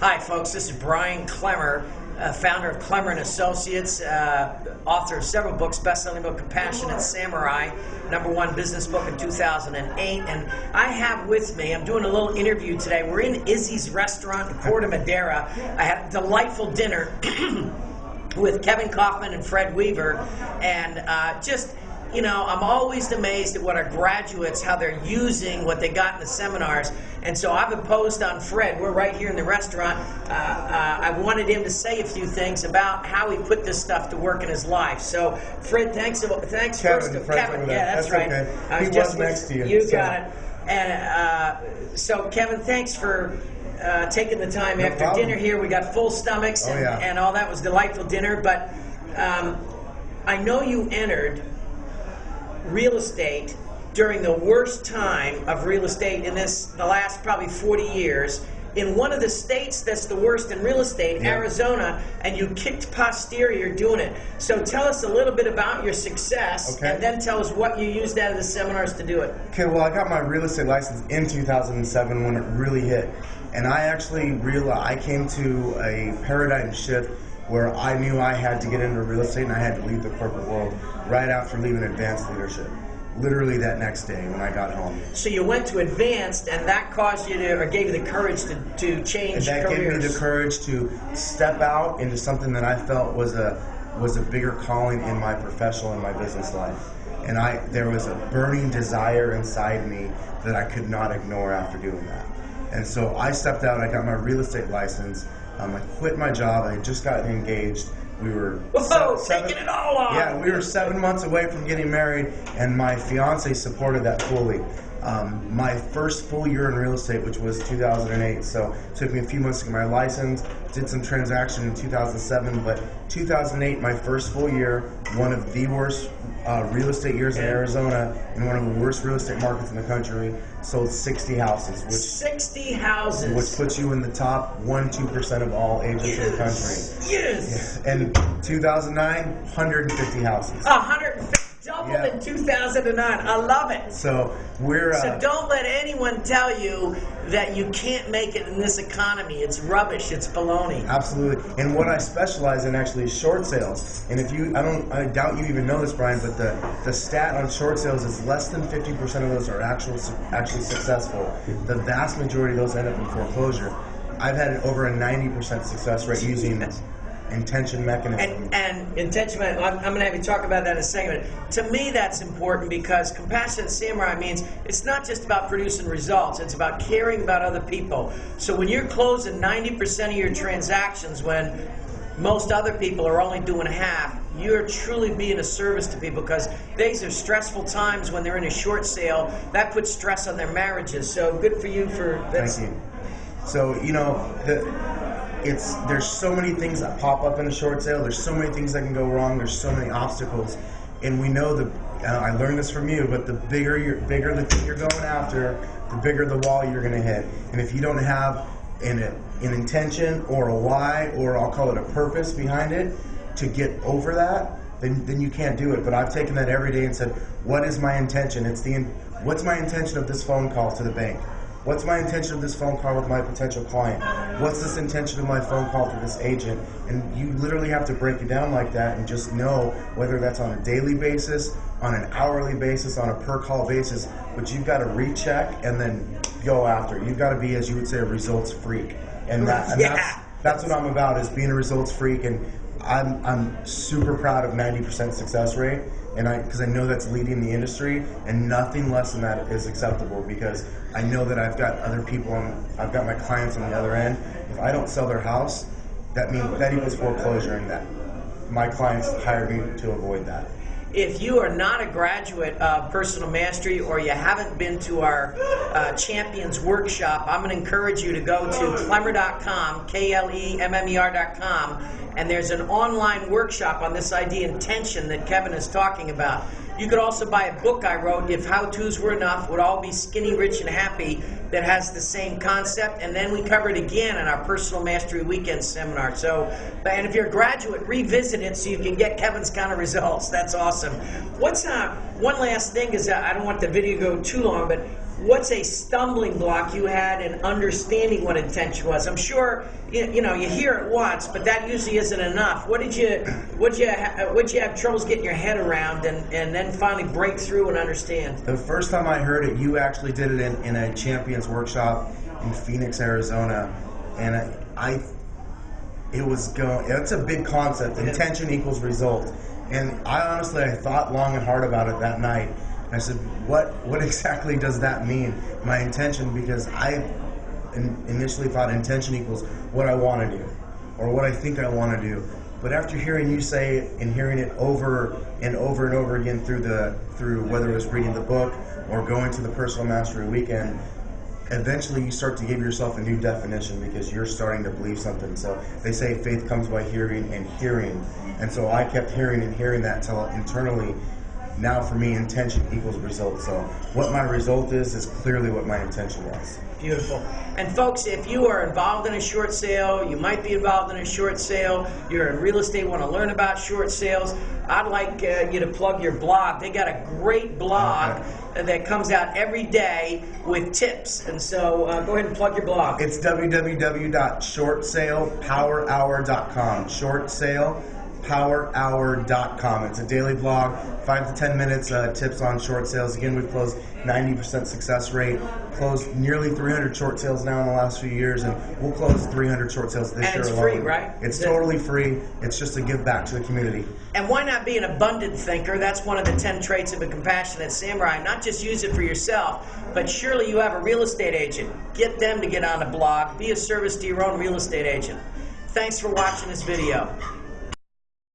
Hi, folks. This is Brian Klemmer, founder of Klemmer & Associates, author of several books, best-selling book, Compassionate Samurai, #1 business book in 2008. And I have with me, I'm doing a little interview today. We're in Izzy's restaurant in Corte Madera. I had a delightful dinner with Kevin Kauffman and Fred Weaver. And you know, I'm always amazed at what our graduates, how they're using what they got in the seminars. And so I've imposed on Fred, we're right here in the restaurant, I wanted him to say a few things about how he put this stuff to work in his life. So, Fred, thanks Kevin, first to Kevin. Yeah, that's right. Okay. He was next to you. You got it. And so, Kevin, thanks for taking the time after dinner here. We got full stomachs and all that. Was delightful dinner. But I know you entered real estate during the worst time of real estate in the last probably 40 years in one of the states that's the worst in real estate, Arizona, and you kicked posterior doing it. So tell us a little bit about your success, and then tell us what you used out of the seminars to do it. Okay, well, I got my real estate license in 2007 when it really hit, and I actually realized I came to a paradigm shift where I knew I had to get into real estate and I had to leave the corporate world right after leaving advanced leadership. Literally that next day when I got home. So you went to advanced, and that caused you to, or gave you the courage to change careers. That gave me the courage to step out into something that I felt was a bigger calling in my professional and my business life. And there was a burning desire inside me that I could not ignore after doing that. And so I stepped out, I got my real estate license, I quit my job, I had just gotten engaged. We were taking it all on. Yeah, we were 7 months away from getting married, and my fiance supported that fully. My first full year in real estate, which was 2008, so it took me a few months to get my license, did some transaction in 2007, but 2008, my first full year, one of the worst real estate years in Arizona, in one of the worst real estate markets in the country, sold 60 houses. 60 houses? Which puts you in the top 1-2% of all agents in the country. Yes! And 2009, 150 houses. 150. Doubled in 2009. I love it. So we're. So don't let anyone tell you that you can't make it in this economy. It's rubbish. It's baloney. Absolutely. And what I specialize in actually is short sales. And if you, I doubt you even know this, Brian, but the stat on short sales is less than 50% of those are actually successful. The vast majority of those end up in foreclosure. I've had over a 90% success rate using intention mechanism. And intention, I'm going to have you talk about that in a second. To me, that's important because Compassionate Samurai means it's not just about producing results, it's about caring about other people. So when you're closing 90% of your transactions when most other people are only doing half, you're truly being a service to people because these are stressful times when they're in a short sale. That puts stress on their marriages. So good for you for this. Thank you. So, you know, there's so many things that pop up in a short sale. There's so many things that can go wrong. There's so many obstacles, and we know I learned this from you. But the bigger the thing you're going after, the bigger the wall you're going to hit. And if you don't have an intention or a why, or I'll call it a purpose behind it to get over that, then you can't do it. But I've taken that every day and said, what is my intention? What's my intention of this phone call to the bank? What's my intention of this phone call with my potential client? What's this intention of my phone call to this agent? And you literally have to break it down like that and just know whether that's on a daily basis, on an hourly basis, on a per call basis, but you've got to recheck and then go after. You've got to be, as you would say, a results freak. And that's what I'm about, is being a results freak. And I'm super proud of 90% success rate. And because I know that's leading the industry, and nothing less than that is acceptable, because I know that I've got other people, I've got my clients on the other end. If I don't sell their house, that equals foreclosure, and that my clients hired me to avoid that. If you are not a graduate of Personal Mastery, or you haven't been to our Champions Workshop, I'm going to encourage you to go to Klemmer.com, KLEMMER.com, and there's an online workshop on this idea, intention, that Kevin is talking about. You could also buy a book I wrote, If How-Tos Were Enough, Would All Be Skinny, Rich, and Happy, that has the same concept. And then we cover it again in our Personal Mastery Weekend Seminar. So, and if you're a graduate, revisit it so you can get Kevin's kind of results. That's awesome. What's one last thing is, I don't want the video to go too long, but what's a stumbling block you had in understanding what intention was? I'm sure you know you hear it once, but that usually isn't enough. What did you have troubles getting your head around, and then finally break through and understand? The first time I heard it, you actually did it in a champions workshop in Phoenix, Arizona, and it's a big concept. Intention equals result. And I thought long and hard about it that night. I said, what exactly does that mean? My intention, because I initially thought intention equals what I want to do or what I think I want to do. But after hearing you say it and hearing it over and over and over again through whether it was reading the book or going to the Personal Mastery Weekend, eventually you start to give yourself a new definition because you're starting to believe something. So they say faith comes by hearing and hearing. And so I kept hearing and hearing that till internally, now for me, intention equals result. So what my result is clearly what my intention was. Beautiful. And folks, if you are involved in a short sale, you might be involved in a short sale, you're in real estate, want to learn about short sales, I'd like you to plug your blog. They got a great blog that comes out every day with tips. And so go ahead and plug your blog. It's www.shortsalepowerhour.com. Shortsalepowerhour.com. It's a daily blog, 5 to 10 minutes, tips on short sales. Again, we've closed 90% success rate, closed nearly 300 short sales now in the last few years, and we'll close 300 short sales this year alone. And it's free, right? It's totally free. It's just a give back to the community. And why not be an abundant thinker? That's one of the 10 traits of a compassionate samurai. Not just use it for yourself, but surely you have a real estate agent. Get them to get on a blog. Be a service to your own real estate agent. Thanks for watching this video.